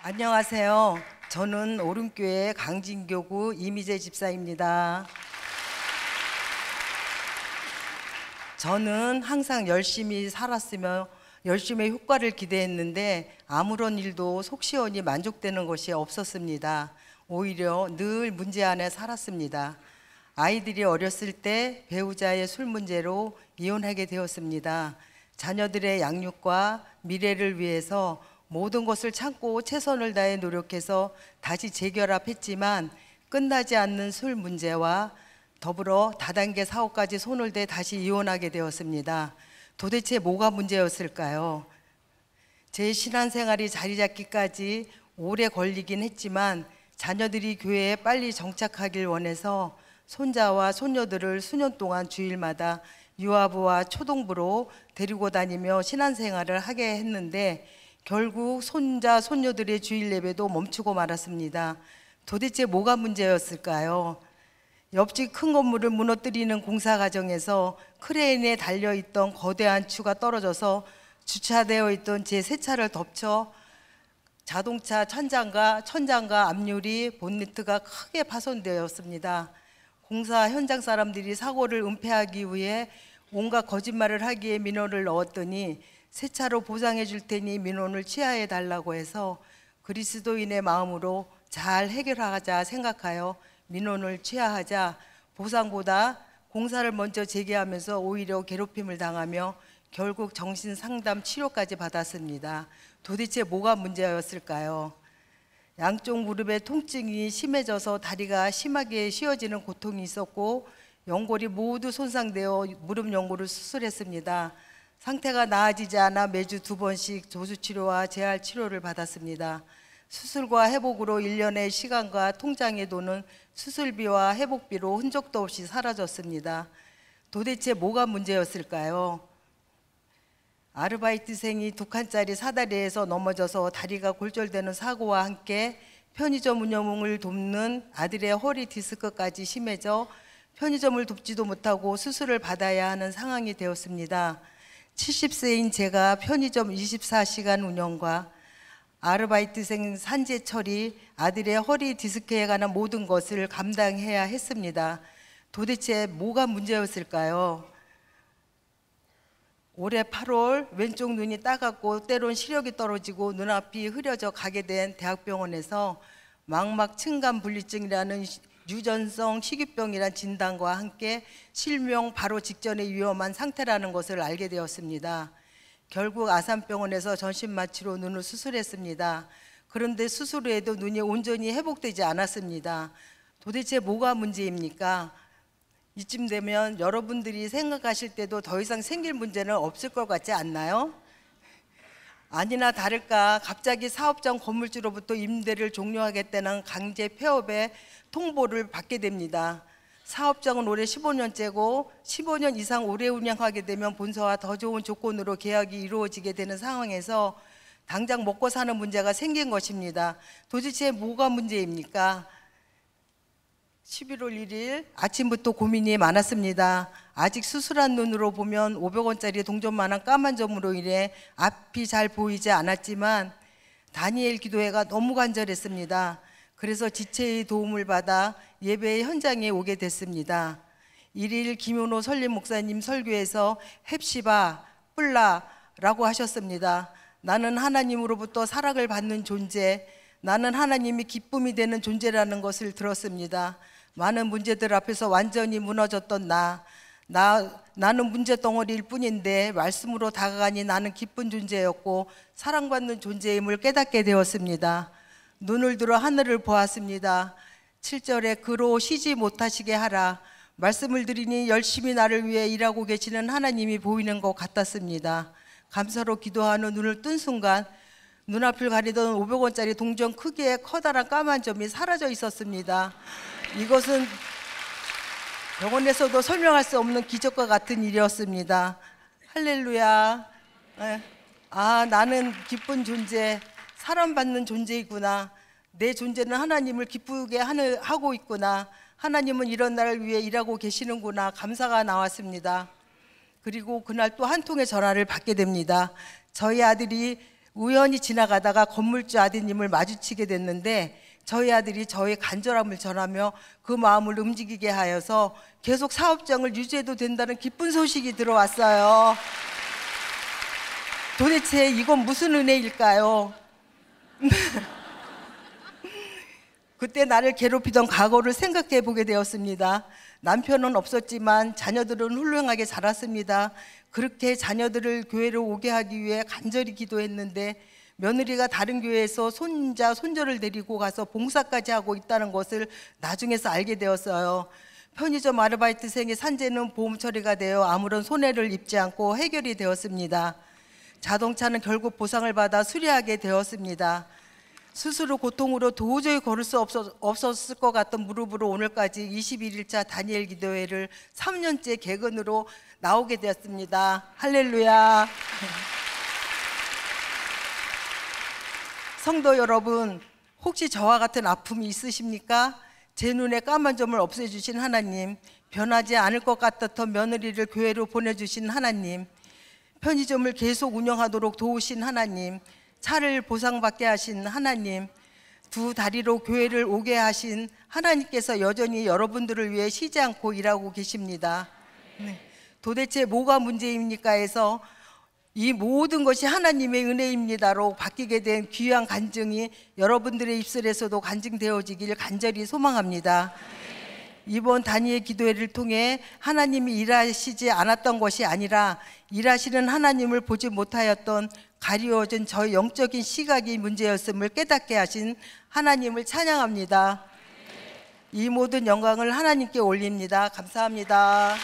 안녕하세요. 저는 오름교회 강진교구 이미재 집사입니다. 저는 항상 열심히 살았으며 열심히 효과를 기대했는데 아무런 일도 속 시원히 만족되는 것이 없었습니다. 오히려 늘 문제 안에 살았습니다. 아이들이 어렸을 때 배우자의 술 문제로 이혼하게 되었습니다. 자녀들의 양육과 미래를 위해서 모든 것을 참고 최선을 다해 노력해서 다시 재결합했지만 끝나지 않는 술 문제와 더불어 다단계 사업까지 손을 대 다시 이혼하게 되었습니다. 도대체 뭐가 문제였을까요? 제 신앙생활이 자리 잡기까지 오래 걸리긴 했지만 자녀들이 교회에 빨리 정착하길 원해서 손자와 손녀들을 수년 동안 주일마다 유아부와 초동부로 데리고 다니며 신앙생활을 하게 했는데 결국 손자, 손녀들의 주일 예배도 멈추고 말았습니다. 도대체 뭐가 문제였을까요? 옆집 큰 건물을 무너뜨리는 공사 과정에서 크레인에 달려있던 거대한 추가 떨어져서 주차되어 있던 제 새 차를 덮쳐 자동차 천장과 앞유리, 본네트가 크게 파손되었습니다. 공사 현장 사람들이 사고를 은폐하기 위해 온갖 거짓말을 하기에 민원을 넣었더니 새 차로 보상해 줄 테니 민원을 취하해 달라고 해서 그리스도인의 마음으로 잘 해결하자 생각하여 민원을 취하하자 보상보다 공사를 먼저 제기하면서 오히려 괴롭힘을 당하며 결국 정신상담 치료까지 받았습니다. 도대체 뭐가 문제였을까요? 양쪽 무릎의 통증이 심해져서 다리가 심하게 휘어지는 고통이 있었고 연골이 모두 손상되어 무릎 연골을 수술했습니다. 상태가 나아지지 않아 매주 2번씩 조수치료와 재활치료를 받았습니다. 수술과 회복으로 1년의 시간과 통장에 도는 수술비와 회복비로 흔적도 없이 사라졌습니다. 도대체 뭐가 문제였을까요? 아르바이트생이 2칸짜리 사다리에서 넘어져서 다리가 골절되는 사고와 함께 편의점 운영을 돕는 아들의 허리 디스크까지 심해져 편의점을 돕지도 못하고 수술을 받아야 하는 상황이 되었습니다. 70세인 제가 편의점 24시간 운영과 아르바이트생 산재 처리, 아들의 허리 디스크에 관한 모든 것을 감당해야 했습니다. 도대체 뭐가 문제였을까요? 올해 8월 왼쪽 눈이 따갑고 때론 시력이 떨어지고 눈앞이 흐려져 가게 된 대학병원에서 망막 층간분리증이라는 유전성 식이병이란 진단과 함께 실명 바로 직전의 위험한 상태라는 것을 알게 되었습니다. 결국 아산병원에서 전신마취로 눈을 수술했습니다. 그런데 수술 후에도 눈이 온전히 회복되지 않았습니다. 도대체 뭐가 문제입니까? 이쯤 되면 여러분들이 생각하실 때도 더 이상 생길 문제는 없을 것 같지 않나요? 아니나 다를까 갑자기 사업장 건물주로부터 임대를 종료하겠다는 강제 폐업의 통보를 받게 됩니다. 사업장은 올해 15년째고 15년 이상 오래 운영하게 되면 본사와 더 좋은 조건으로 계약이 이루어지게 되는 상황에서 당장 먹고 사는 문제가 생긴 것입니다. 도대체 뭐가 문제입니까? 11월 1일 아침부터 고민이 많았습니다. 아직 수술한 눈으로 보면 500원짜리 동전만한 까만 점으로 인해 앞이 잘 보이지 않았지만 다니엘 기도회가 너무 간절했습니다. 그래서 지체의 도움을 받아 예배 현장에 오게 됐습니다. 1일 김효노 설립 목사님 설교에서 헵시바 뿔라라고 하셨습니다. 나는 하나님으로부터 사랑을 받는 존재, 나는 하나님이 기쁨이 되는 존재라는 것을 들었습니다. 많은 문제들 앞에서 완전히 무너졌던 나는 문제 덩어리일 뿐인데 말씀으로 다가가니 나는 기쁜 존재였고 사랑받는 존재임을 깨닫게 되었습니다. 눈을 들어 하늘을 보았습니다. 7절에 그로 쉬지 못하시게 하라. 말씀을 드리니 열심히 나를 위해 일하고 계시는 하나님이 보이는 것 같았습니다. 감사로 기도하는 눈을 뜬 순간 눈앞을 가리던 500원짜리 동전 크기의 커다란 까만 점이 사라져 있었습니다. 이것은 병원에서도 설명할 수 없는 기적과 같은 일이었습니다. 할렐루야. 나는 기쁜 존재, 사랑받는 존재이구나. 내 존재는 하나님을 기쁘게 하고 있구나. 하나님은 이런 나를 위해 일하고 계시는구나. 감사가 나왔습니다. 그리고 그날 또 한 통의 전화를 받게 됩니다. 저희 아들이 우연히 지나가다가 건물주 아드님을 마주치게 됐는데 저희 아들이 저의 간절함을 전하며 그 마음을 움직이게 하여서 계속 사업장을 유지해도 된다는 기쁜 소식이 들어왔어요. 도대체 이건 무슨 은혜일까요? 그때 나를 괴롭히던 과거를 생각해 보게 되었습니다. 남편은 없었지만 자녀들은 훌륭하게 자랐습니다. 그렇게 자녀들을 교회로 오게 하기 위해 간절히 기도했는데 며느리가 다른 교회에서 손자, 손녀를 데리고 가서 봉사까지 하고 있다는 것을 나중에서 알게 되었어요. 편의점 아르바이트생의 산재는 보험 처리가 되어 아무런 손해를 입지 않고 해결이 되었습니다. 자동차는 결국 보상을 받아 수리하게 되었습니다. 스스로 고통으로 도저히 걸을 수 없었을 것 같던 무릎으로 오늘까지 21일차 다니엘 기도회를 3년째 개근으로 나오게 되었습니다. 할렐루야. 성도 여러분, 혹시 저와 같은 아픔이 있으십니까? 제 눈에 까만 점을 없애주신 하나님, 변하지 않을 것 같았던 며느리를 교회로 보내주신 하나님, 편의점을 계속 운영하도록 도우신 하나님, 차를 보상받게 하신 하나님, 두 다리로 교회를 오게 하신 하나님께서 여전히 여러분들을 위해 쉬지 않고 일하고 계십니다. 네. 도대체 뭐가 문제입니까 해서 이 모든 것이 하나님의 은혜입니다로 바뀌게 된 귀한 간증이 여러분들의 입술에서도 간증되어지길 간절히 소망합니다. 이번 다니엘 기도회를 통해 하나님이 일하시지 않았던 것이 아니라 일하시는 하나님을 보지 못하였던 가리워진 저의 영적인 시각이 문제였음을 깨닫게 하신 하나님을 찬양합니다. 이 모든 영광을 하나님께 올립니다. 감사합니다.